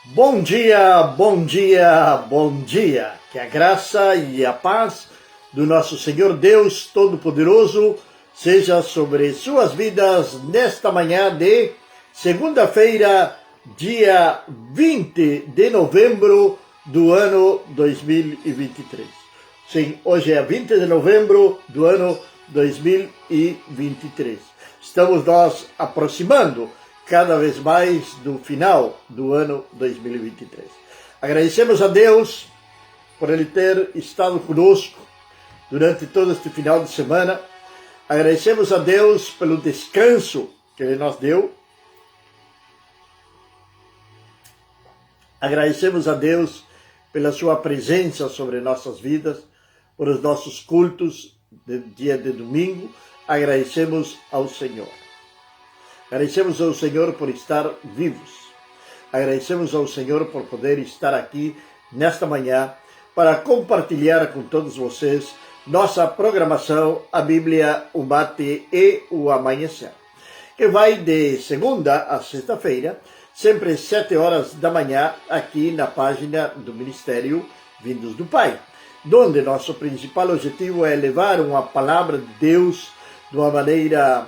Bom dia, bom dia, bom dia. Que a graça e a paz do nosso Senhor Deus Todo-Poderoso seja sobre suas vidas nesta manhã de segunda-feira, dia 20 de novembro do ano 2023. Sim, hoje é 20 de novembro do ano 2023. Estamos nós aproximando cada vez mais do final do ano 2023. Agradecemos a Deus por Ele ter estado conosco durante todo este final de semana. Agradecemos a Deus pelo descanso que Ele nos deu. Agradecemos a Deus pela sua presença sobre nossas vidas, por os nossos cultos de dia de domingo. Agradecemos ao Senhor. Agradecemos ao Senhor por estar vivos. Agradecemos ao Senhor por poder estar aqui nesta manhã para compartilhar com todos vocês nossa programação, a Bíblia, o Mate e o Amanhecer, que vai de segunda a sexta-feira, sempre às 7 horas da manhã, aqui na página do Ministério Vindos do Pai, onde nosso principal objetivo é levar uma palavra de Deus de uma maneira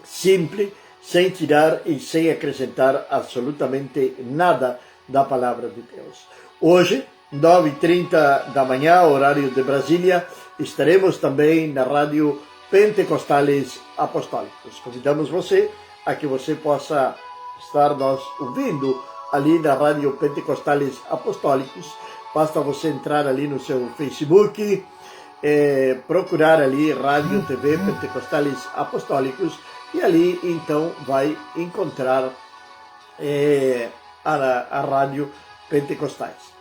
simples, sem tirar e sem acrescentar absolutamente nada da palavra de Deus. Hoje, 9h30 da manhã, horário de Brasília, estaremos também na Rádio Pentecostales Apostólicos. Convidamos você a que você possa estar nos ouvindo ali na Rádio Pentecostales Apostólicos. Basta você entrar ali no seu Facebook, procurar ali Rádio TV Pentecostales Apostólicos, e ali, então, vai encontrar a Rádio Pentecostais.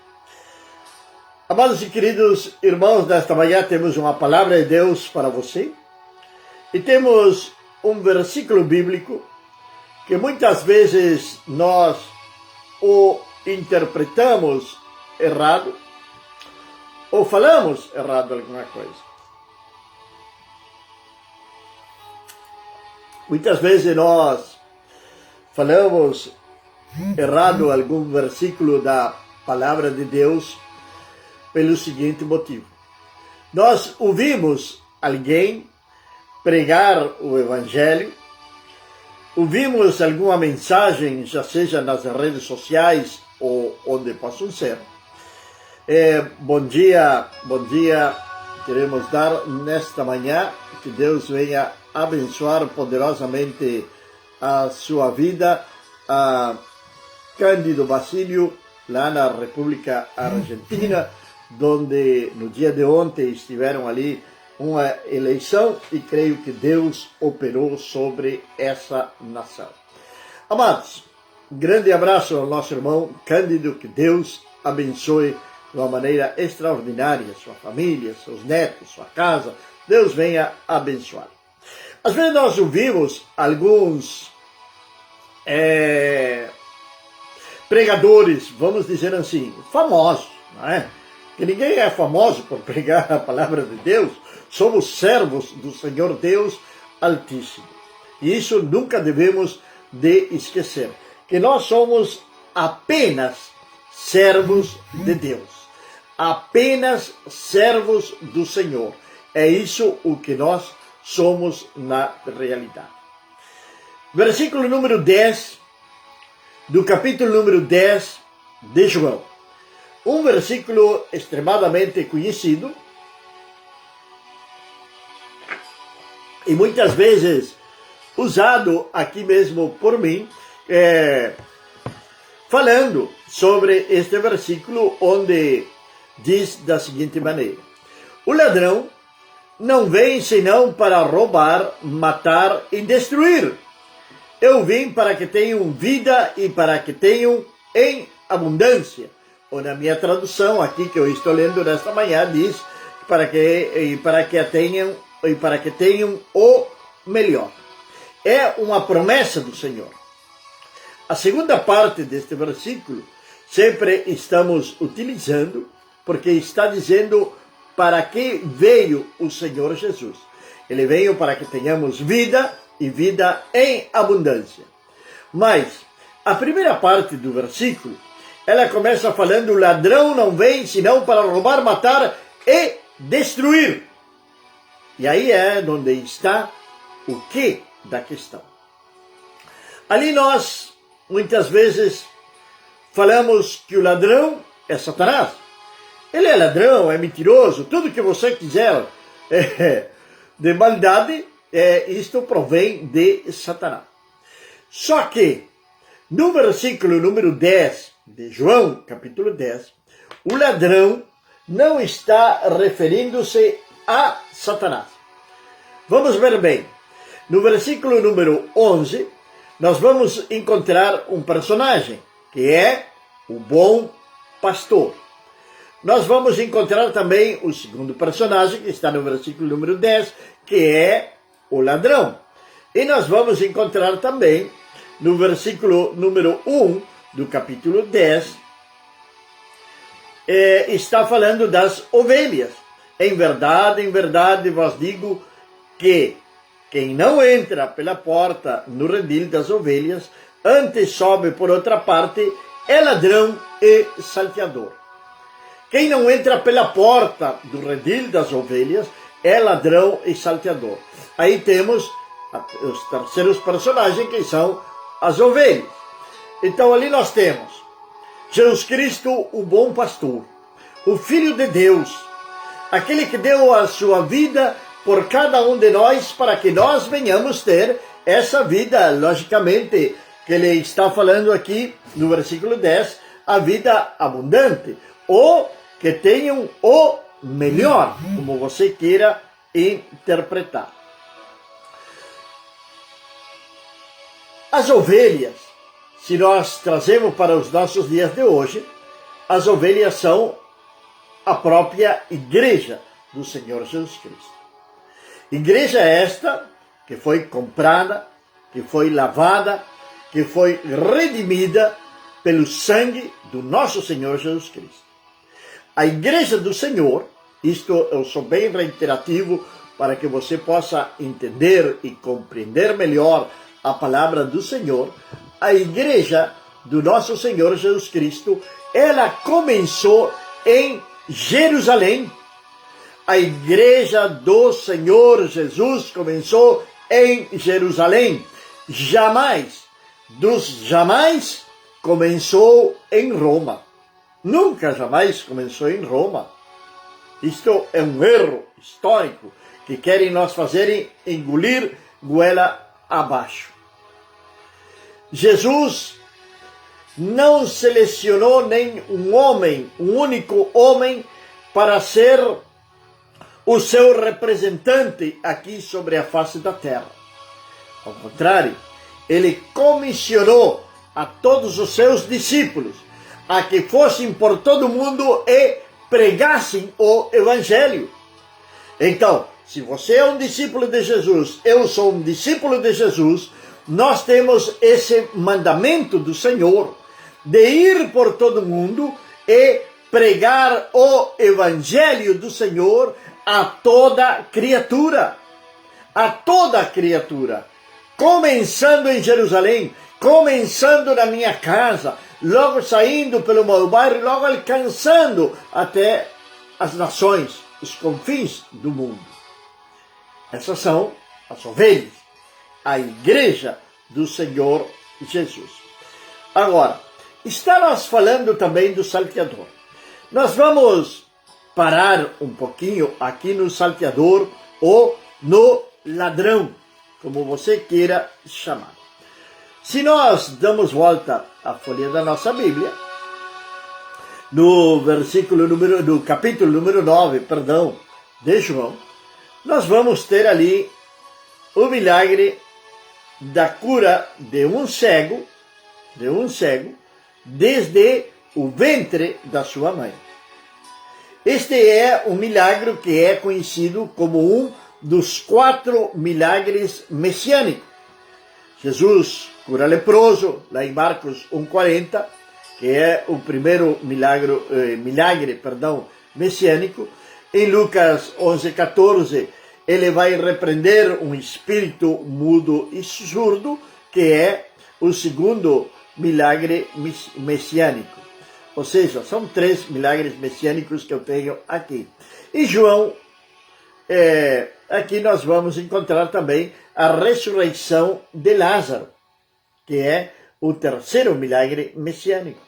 Amados e queridos irmãos, nesta manhã temos uma palavra de Deus para você. E temos um versículo bíblico que muitas vezes nós o interpretamos errado ou falamos errado alguma coisa. Muitas vezes nós falamos errado algum versículo da palavra de Deus pelo seguinte motivo. Nós ouvimos alguém pregar o Evangelho, ouvimos alguma mensagem, já seja nas redes sociais ou onde possam ser. Bom dia, queremos dar nesta manhã, que Deus venha abençoar poderosamente a sua vida, a Cândido Basílio, lá na República Argentina, onde no dia de ontem estiveram ali uma eleição e creio que Deus operou sobre essa nação. Amados, grande abraço ao nosso irmão Cândido, que Deus abençoe de uma maneira extraordinária sua família, seus netos, sua casa. Deus venha abençoar. Às vezes nós ouvimos alguns pregadores, vamos dizer assim, famosos, não é? Que ninguém é famoso por pregar a palavra de Deus. Somos servos do Senhor Deus Altíssimo. E isso nunca devemos de esquecer, que nós somos apenas servos de Deus. Apenas servos do Senhor. É isso o que nós somos na realidade. Versículo número 10, do capítulo número 10 de João. Um versículo extremadamente conhecido e muitas vezes usado aqui mesmo por mim, falando sobre este versículo, onde diz da seguinte maneira: o ladrão não vem senão para roubar, matar e destruir. Eu vim para que tenham vida e para que tenham em abundância. Ou na minha tradução aqui que eu estou lendo nesta manhã diz para que tenham o melhor. É uma promessa do Senhor. A segunda parte deste versículo sempre estamos utilizando porque está dizendo para que veio o Senhor Jesus. Ele veio para que tenhamos vida e vida em abundância. Mas a primeira parte do versículo ela começa falando: o ladrão não vem senão para roubar, matar e destruir. E aí é onde está o quê da questão. Ali nós, muitas vezes, falamos que o ladrão é Satanás. Ele é ladrão, é mentiroso, tudo que você quiser de maldade, isto provém de Satanás. Só que, no versículo número 10 de João, capítulo 10, o ladrão não está referindo-se a Satanás. Vamos ver bem. No versículo número 11, nós vamos encontrar um personagem, que é o bom pastor. Nós vamos encontrar também o segundo personagem, que está no versículo número 10, que é o ladrão. E nós vamos encontrar também, no versículo número 1 do capítulo 10, está falando das ovelhas. Em verdade vos digo que quem não entra pela porta no redil das ovelhas, antes sobe por outra parte, é ladrão e salteador. Quem não entra pela porta do redil das ovelhas é ladrão e salteador. Aí temos os terceiros personagens, que são as ovelhas. Então ali nós temos Jesus Cristo, o bom pastor, o Filho de Deus, aquele que deu a sua vida por cada um de nós, para que nós venhamos ter essa vida, logicamente, que ele está falando aqui no versículo 10, a vida abundante, ou que tenham o melhor, como você queira interpretar. As ovelhas, se nós trazemos para os nossos dias de hoje, as ovelhas são a própria igreja do Senhor Jesus Cristo. Igreja esta que foi comprada, que foi lavada, que foi redimida pelo sangue do nosso Senhor Jesus Cristo. A igreja do Senhor, isto eu sou bem reiterativo para que você possa entender e compreender melhor a palavra do Senhor. A igreja do nosso Senhor Jesus Cristo, ela começou em Jerusalém. A igreja do Senhor Jesus começou em Jerusalém. Jamais, dos jamais, começou em Roma. Nunca jamais começou em Roma. Isto é um erro histórico que querem nos fazerem engolir goela abaixo. Jesus não selecionou nem um homem, um único homem, para ser o seu representante aqui sobre a face da terra. Ao contrário, ele comissionou a todos os seus discípulos a que fossem por todo mundo e pregassem o Evangelho. Então, se você é um discípulo de Jesus, eu sou um discípulo de Jesus, nós temos esse mandamento do Senhor de ir por todo mundo e pregar o Evangelho do Senhor a toda criatura. A toda criatura. Começando em Jerusalém, começando na minha casa, logo saindo pelo meu bairro, logo alcançando até as nações, os confins do mundo. Essas são as ovelhas, a igreja do Senhor Jesus. Agora, estamos falando também do salteador. Nós vamos parar um pouquinho aqui no salteador ou no ladrão, como você queira chamar. Se nós damos volta à folha da nossa Bíblia, no capítulo número 9, de João, nós vamos ter ali o milagre da cura de um cego, desde o ventre da sua mãe. Este é um milagre que é conhecido como um dos 4 milagres messiânicos. Jesus cura leproso, lá em Marcos 1,40, que é o primeiro milagre messiânico. Em Lucas 11,14, ele vai repreender um espírito mudo e surdo, que é o segundo milagre messiânico. Ou seja, são 3 milagres messiânicos que eu tenho aqui. E João, aqui nós vamos encontrar também a ressurreição de Lázaro, que é o 3º milagre messiânico.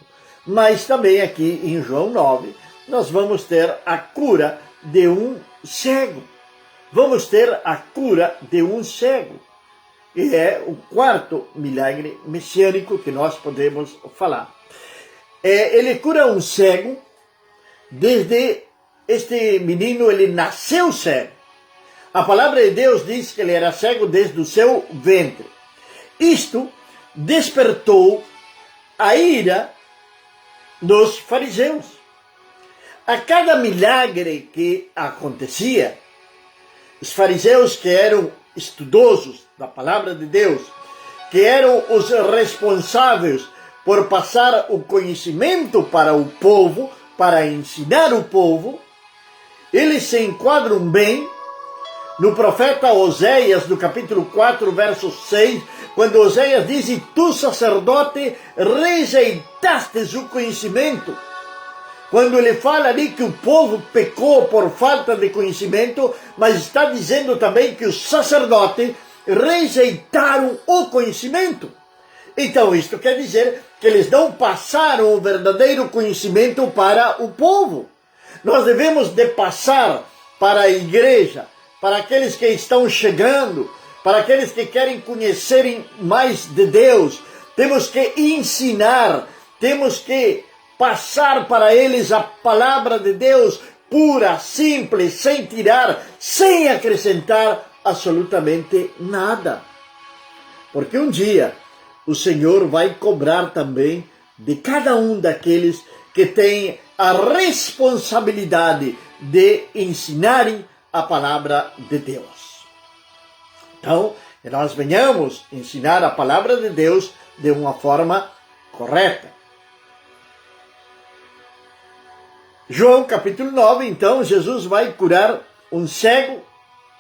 Mas também aqui em João 9, nós vamos ter a cura de um cego. Vamos ter a cura de um cego. E é o 4º milagre messiânico que nós podemos falar. Ele cura um cego desde este menino, ele nasceu cego. A palavra de Deus diz que ele era cego desde o seu ventre. Isto despertou a ira dos fariseus. A cada milagre que acontecia, os fariseus, que eram estudosos da palavra de Deus, que eram os responsáveis por passar o conhecimento para o povo, para ensinar o povo, eles se enquadram bem no profeta Oséias, no capítulo 4, verso 6, quando Oséias diz: "E tu, sacerdote, rejeitastes o conhecimento." Quando ele fala ali que o povo pecou por falta de conhecimento, mas está dizendo também que os sacerdotes rejeitaram o conhecimento. Então isto quer dizer que eles não passaram o verdadeiro conhecimento para o povo. Nós devemos de passar para a igreja, para aqueles que estão chegando, para aqueles que querem conhecerem mais de Deus. Temos que ensinar, temos que passar para eles a palavra de Deus pura, simples, sem tirar, sem acrescentar absolutamente nada. Porque um dia o Senhor vai cobrar também de cada um daqueles que tem a responsabilidade de ensinarem a palavra de Deus. Então, que nós venhamos ensinar a palavra de Deus de uma forma correta. João capítulo 9, então, Jesus vai curar um cego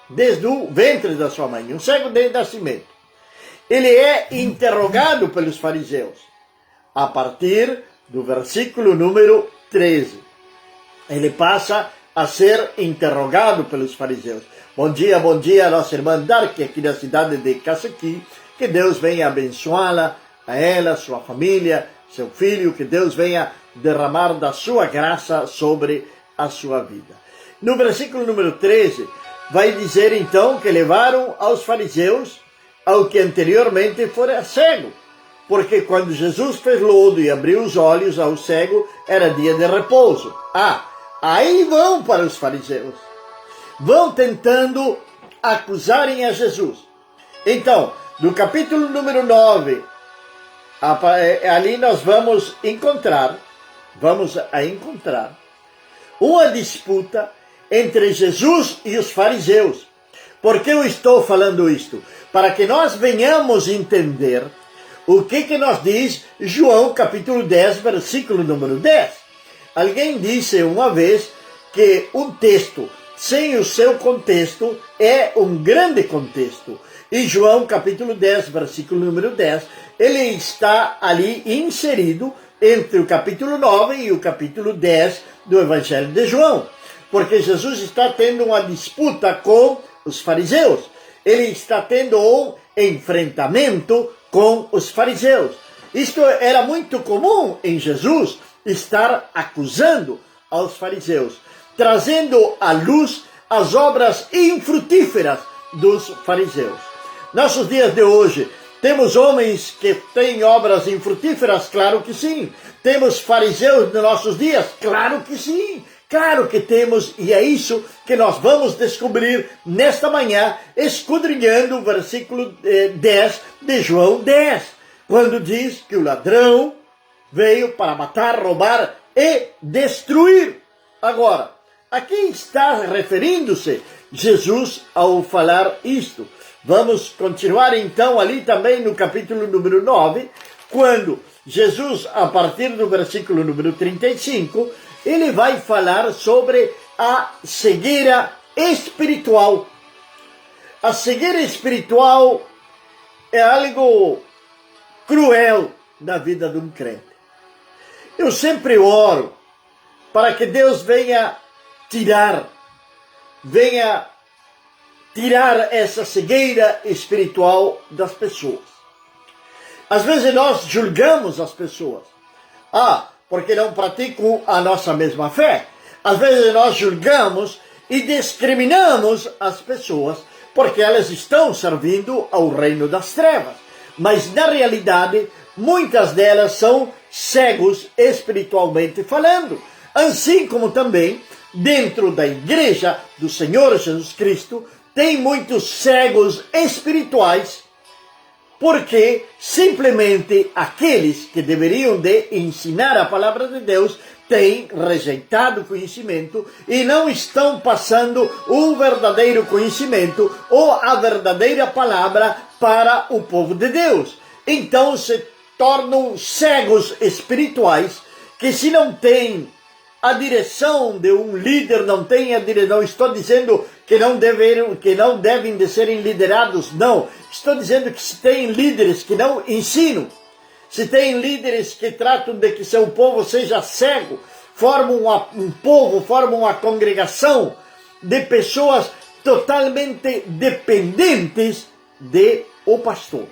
desde o ventre da sua mãe, um cego desde o nascimento. Ele é interrogado pelos fariseus, a partir do versículo número 13. Ele passa a ser interrogado pelos fariseus. Bom dia, nossa irmã Dark, aqui da cidade de Cacequi. Que Deus venha abençoá-la, a ela, sua família, seu filho, que Deus venha derramar da sua graça sobre a sua vida. No versículo número 13, vai dizer então que levaram aos fariseus ao que anteriormente fora cego, porque quando Jesus fez lodo e abriu os olhos ao cego, era dia de repouso. Aí vão para os fariseus, vão tentando acusarem a Jesus. Então, no capítulo número 9, ali nós vamos encontrar uma disputa entre Jesus e os fariseus. Por que eu estou falando isto? Para que nós venhamos entender o que nos diz João capítulo 10, versículo número 10. Alguém disse uma vez que um texto sem o seu contexto é um grande contexto. E João capítulo 10, versículo número 10, ele está ali inserido entre o capítulo 9 e o capítulo 10 do Evangelho de João. Porque Jesus está tendo uma disputa com os fariseus. Ele está tendo um enfrentamento com os fariseus. Isto era muito comum em Jesus, estar acusando aos fariseus, trazendo à luz as obras infrutíferas dos fariseus. Nossos dias de hoje, temos homens que têm obras infrutíferas? Claro que sim. Temos fariseus nos nossos dias? Claro que sim. Claro que temos, e é isso que nós vamos descobrir nesta manhã, esquadrinhando o versículo 10 de João 10, quando diz que o ladrão veio para matar, roubar e destruir. Agora, a quem está referindo-se Jesus ao falar isto? Vamos continuar então ali também no capítulo número 9, quando Jesus, a partir do versículo número 35, ele vai falar sobre a cegueira espiritual. A cegueira espiritual é algo cruel na vida de um crente. Eu sempre oro para que Deus venha tirar essa cegueira espiritual das pessoas. Às vezes nós julgamos as pessoas. Porque não praticam a nossa mesma fé. Às vezes nós julgamos e discriminamos as pessoas porque elas estão servindo ao reino das trevas. Mas na realidade, muitas delas são cegos espiritualmente falando. Assim como também dentro da igreja do Senhor Jesus Cristo, tem muitos cegos espirituais, porque simplesmente aqueles que deveriam de ensinar a palavra de Deus têm rejeitado o conhecimento e não estão passando o verdadeiro conhecimento ou a verdadeira palavra para o povo de Deus. Então se tornam cegos espirituais que, se não têm a direção de um líder, não estou dizendo que não devem de serem liderados, não. Estou dizendo que se tem líderes que não ensinam, se tem líderes que tratam de que seu povo seja cego, formam um povo, formam uma congregação de pessoas totalmente dependentes de o pastor.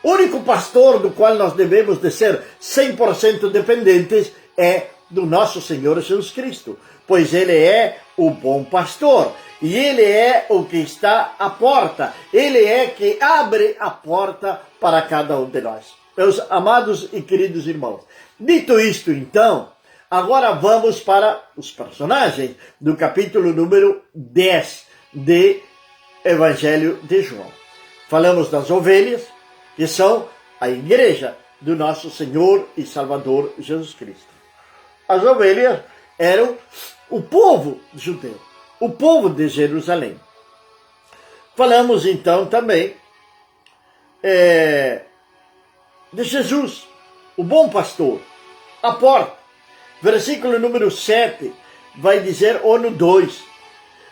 O único pastor do qual nós devemos de ser 100% dependentes é do nosso Senhor Jesus Cristo, pois Ele é o bom pastor, e Ele é o que está à porta, Ele é que abre a porta para cada um de nós. Meus amados e queridos irmãos, dito isto então, agora vamos para os personagens do capítulo número 10 de Evangelho de João. Falamos das ovelhas, que são a igreja do nosso Senhor e Salvador Jesus Cristo. As ovelhas eram o povo judeu, o povo de Jerusalém. Falamos então também de Jesus, o bom pastor, a porta. Versículo número 7 vai dizer, ou no 2,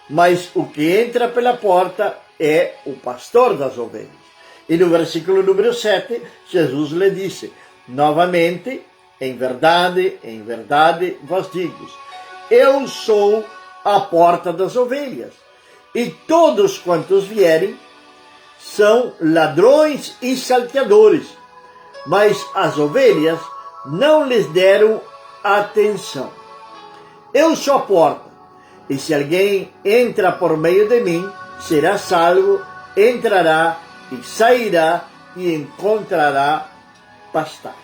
mas o que entra pela porta é o pastor das ovelhas. E no versículo número 7, Jesus lhe disse, novamente, em verdade vos digo, eu sou a porta das ovelhas, e todos quantos vierem são ladrões e salteadores, mas as ovelhas não lhes deram atenção. Eu sou a porta, e se alguém entra por meio de mim, será salvo, entrará e sairá e encontrará pastagem.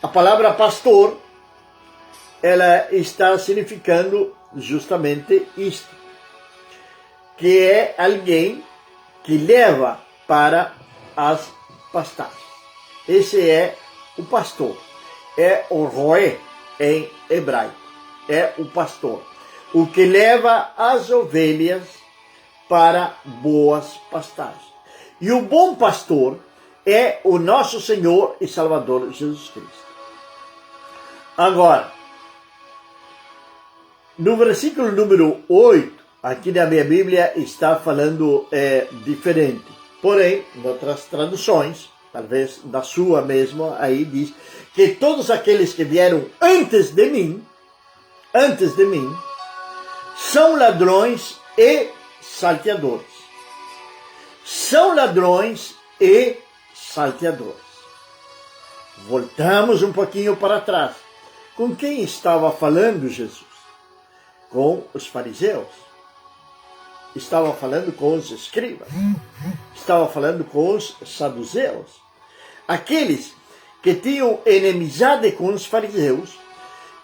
A palavra pastor, ela está significando justamente isto, que é alguém que leva para as pastagens. Esse é o pastor, é o roé em hebraico, é o pastor, o que leva as ovelhas para boas pastagens. E o bom pastor é o nosso Senhor e Salvador Jesus Cristo. Agora, no versículo número 8, aqui na minha Bíblia está falando diferente. Porém, em outras traduções, talvez da sua mesma, aí diz que todos aqueles que vieram antes de mim, são ladrões e salteadores. São ladrões e salteadores. Voltamos um pouquinho para trás. Com quem estava falando Jesus? Com os fariseus. Estava falando com os escribas. Estava falando com os saduceus. Aqueles que tinham inimizade com os fariseus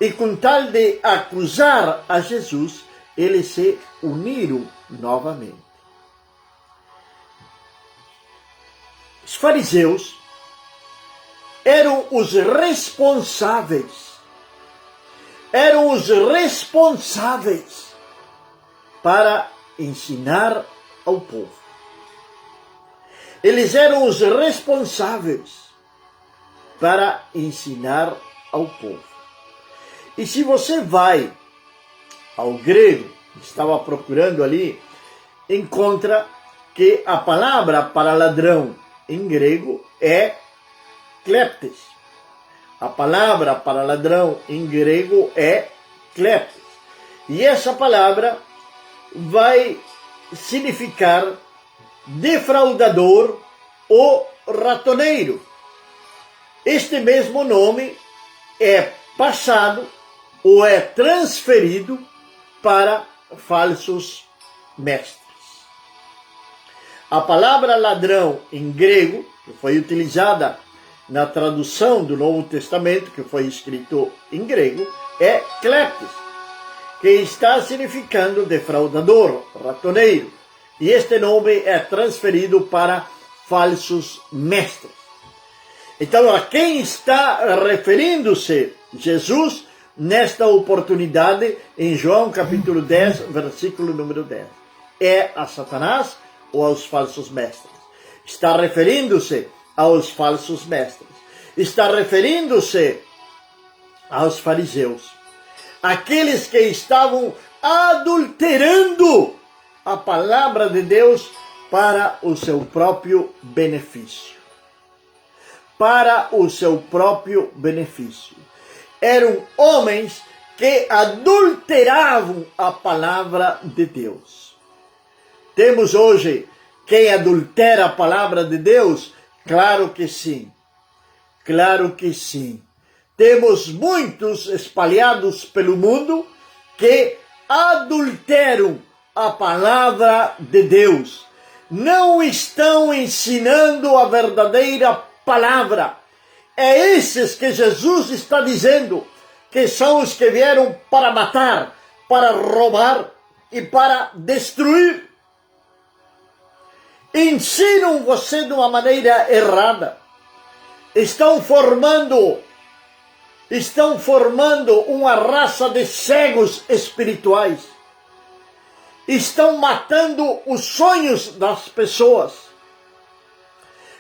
e, com tal de acusar a Jesus, eles se uniram novamente. Os fariseus eram os responsáveis para ensinar ao povo. Eles eram os responsáveis para ensinar ao povo. E se você vai ao grego, estava procurando ali, encontra que a palavra para ladrão em grego é kleptes, A palavra para ladrão em grego é kleptos. E essa palavra vai significar defraudador ou ratoneiro. Este mesmo nome é passado ou é transferido para falsos mestres. A palavra ladrão em grego, que foi utilizada na tradução do Novo Testamento, que foi escrito em grego, é kleptos, que está significando defraudador, ratoneiro. E este nome é transferido para falsos mestres. Então, a quem está referindo-se Jesus nesta oportunidade, em João capítulo 10, versículo número 10? É a Satanás ou aos falsos mestres? Está referindo-se aos falsos mestres. Está referindo-se aos fariseus. Aqueles que estavam adulterando a palavra de Deus para o seu próprio benefício. Para o seu próprio benefício. Eram homens que adulteravam a palavra de Deus. Temos hoje quem adultera a palavra de Deus? Claro que sim. Claro que sim. Temos muitos espalhados pelo mundo que adulteram a palavra de Deus. Não estão ensinando a verdadeira palavra. É esses que Jesus está dizendo que são os que vieram para matar, para roubar e para destruir. Ensinam você de uma maneira errada. Estão formando uma raça de cegos espirituais. Estão matando os sonhos das pessoas.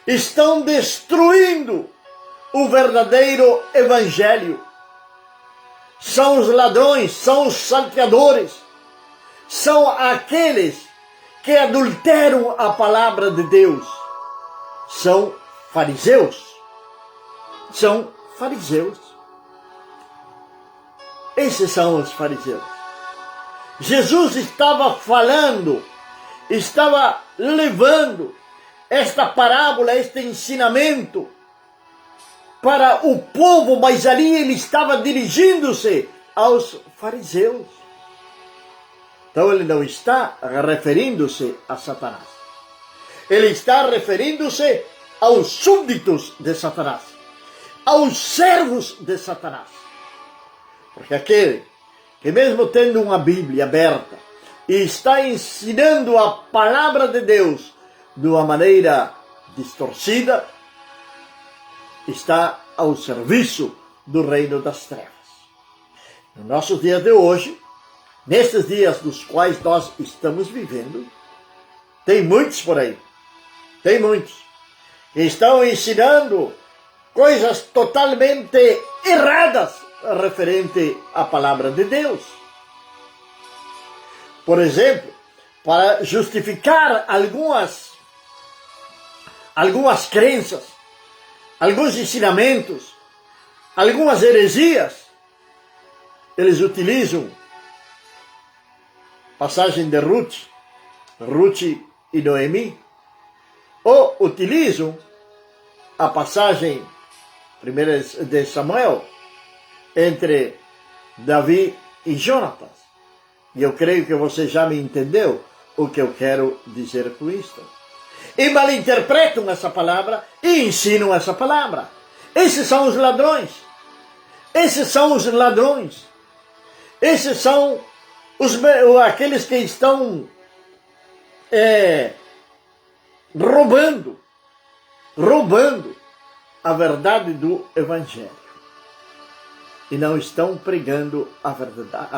Estão destruindo o verdadeiro evangelho. São os ladrões, são os salteadores, são aqueles que adulteram a palavra de Deus. São fariseus. São fariseus. Esses são os fariseus. Jesus estava falando, estava levando esta parábola, este ensinamento para o povo, mas ali ele estava dirigindo-se aos fariseus. Então ele não está referindo-se a Satanás. Ele está referindo-se aos súbditos de Satanás, aos servos de Satanás. Porque aquele que mesmo tendo uma Bíblia aberta e está ensinando a palavra de Deus de uma maneira distorcida, está ao serviço do reino das trevas. No nosso dia de hoje, nesses dias dos quais nós estamos vivendo, tem muitos por aí, tem muitos, que estão ensinando coisas totalmente erradas referente à palavra de Deus. Por exemplo, para justificar algumas crenças, alguns ensinamentos, algumas heresias, eles utilizam passagem de Ruth e Noemi, ou utilizam a passagem primeira de Samuel entre Davi e Jonatas. E eu creio que você já me entendeu o que eu quero dizer com isto. E malinterpretam essa palavra e ensinam essa palavra. Esses são os ladrões. Esses são os ladrões. Esses são aqueles que estão roubando a verdade do Evangelho. E não estão pregando a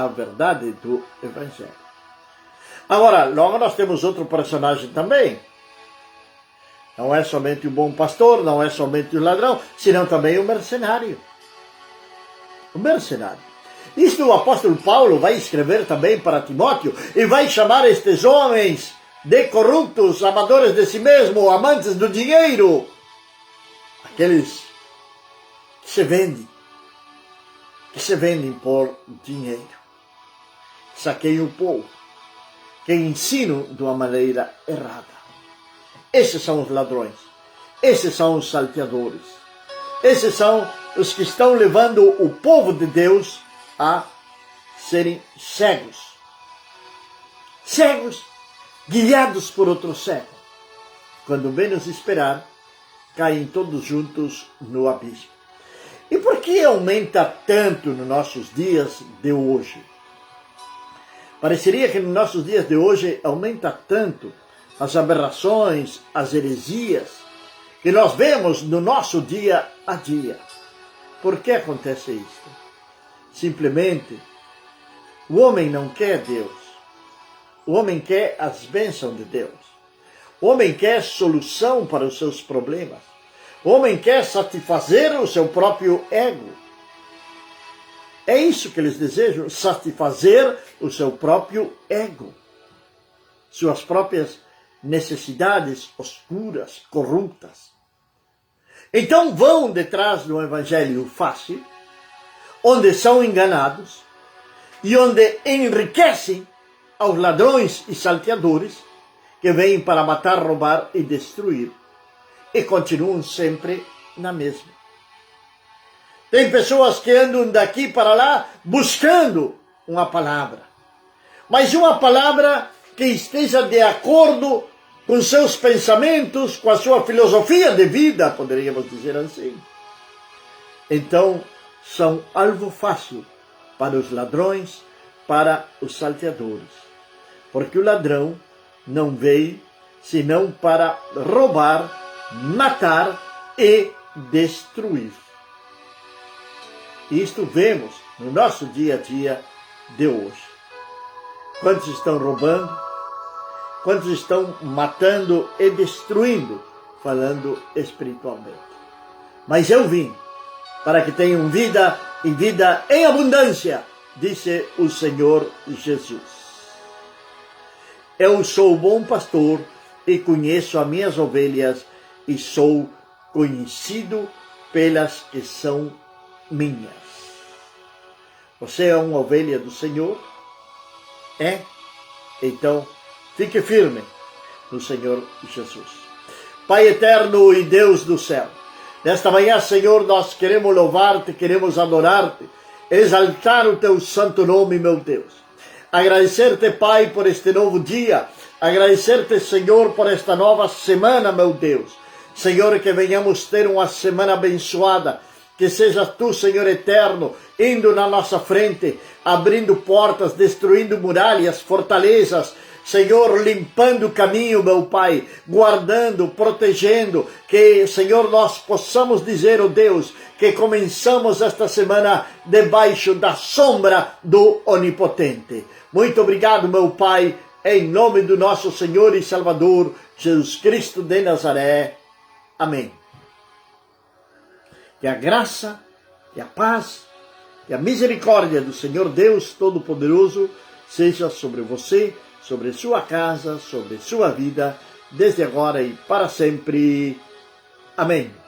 verdade do Evangelho. Agora, logo nós temos outro personagem também. Não é somente o bom pastor, não é somente o ladrão, senão também o mercenário. O mercenário. Isto o apóstolo Paulo vai escrever também para Timóteo e vai chamar estes homens de corruptos, amadores de si mesmo, amantes do dinheiro. Aqueles se vendem, que se vendem por dinheiro. Saqueiam o povo, que ensinam de uma maneira errada. Esses são os ladrões, esses são os salteadores, esses são os que estão levando o povo de Deus a serem cegos. Cegos, guiados por outro cego. Quando menos esperar, caem todos juntos no abismo. E por que aumenta tanto nos nossos dias de hoje? Pareceria que nos nossos dias de hoje aumenta tanto as aberrações, as heresias, que nós vemos no nosso dia a dia. Por que acontece isso? Simplesmente, o homem não quer Deus. O homem quer as bênçãos de Deus. O homem quer solução para os seus problemas. O homem quer satisfazer o seu próprio ego. É isso que eles desejam, satisfazer o seu próprio ego. Suas próprias necessidades oscuras, corruptas. Então vão detrás do evangelho fácil, onde são enganados e onde enriquecem aos ladrões e salteadores que vêm para matar, roubar e destruir, e continuam sempre na mesma. Tem pessoas que andam daqui para lá buscando uma palavra, mas uma palavra que esteja de acordo com seus pensamentos, com a sua filosofia de vida, poderíamos dizer assim. Então, são alvo fácil para os ladrões, para os salteadores. Porque o ladrão não veio senão para roubar, matar e destruir. Isto vemos no nosso dia a dia de hoje. Quantos estão roubando? Quantos estão matando e destruindo, falando espiritualmente? Mas eu vim para que tenham vida e vida em abundância, disse o Senhor Jesus. Eu sou o bom pastor e conheço as minhas ovelhas e sou conhecido pelas que são minhas. Você é uma ovelha do Senhor? É? Então, fique firme no Senhor Jesus. Pai eterno e Deus do céu, nesta manhã, Senhor, nós queremos louvar-te, queremos adorar-te, exaltar o teu santo nome, meu Deus. Agradecer-te, Pai, por este novo dia. Agradecer-te, Senhor, por esta nova semana, meu Deus. Senhor, que venhamos ter uma semana abençoada. Que seja tu, Senhor eterno, indo na nossa frente, abrindo portas, destruindo muralhas, fortalezas, Senhor, limpando o caminho, meu Pai, guardando, protegendo, que, Senhor, nós possamos dizer, ó Deus, que começamos esta semana debaixo da sombra do Onipotente. Muito obrigado, meu Pai, em nome do nosso Senhor e Salvador, Jesus Cristo de Nazaré. Amém. Que a graça, que a paz, que a misericórdia do Senhor Deus Todo-Poderoso seja sobre você, sobre sua casa, sobre sua vida, desde agora e para sempre. Amém.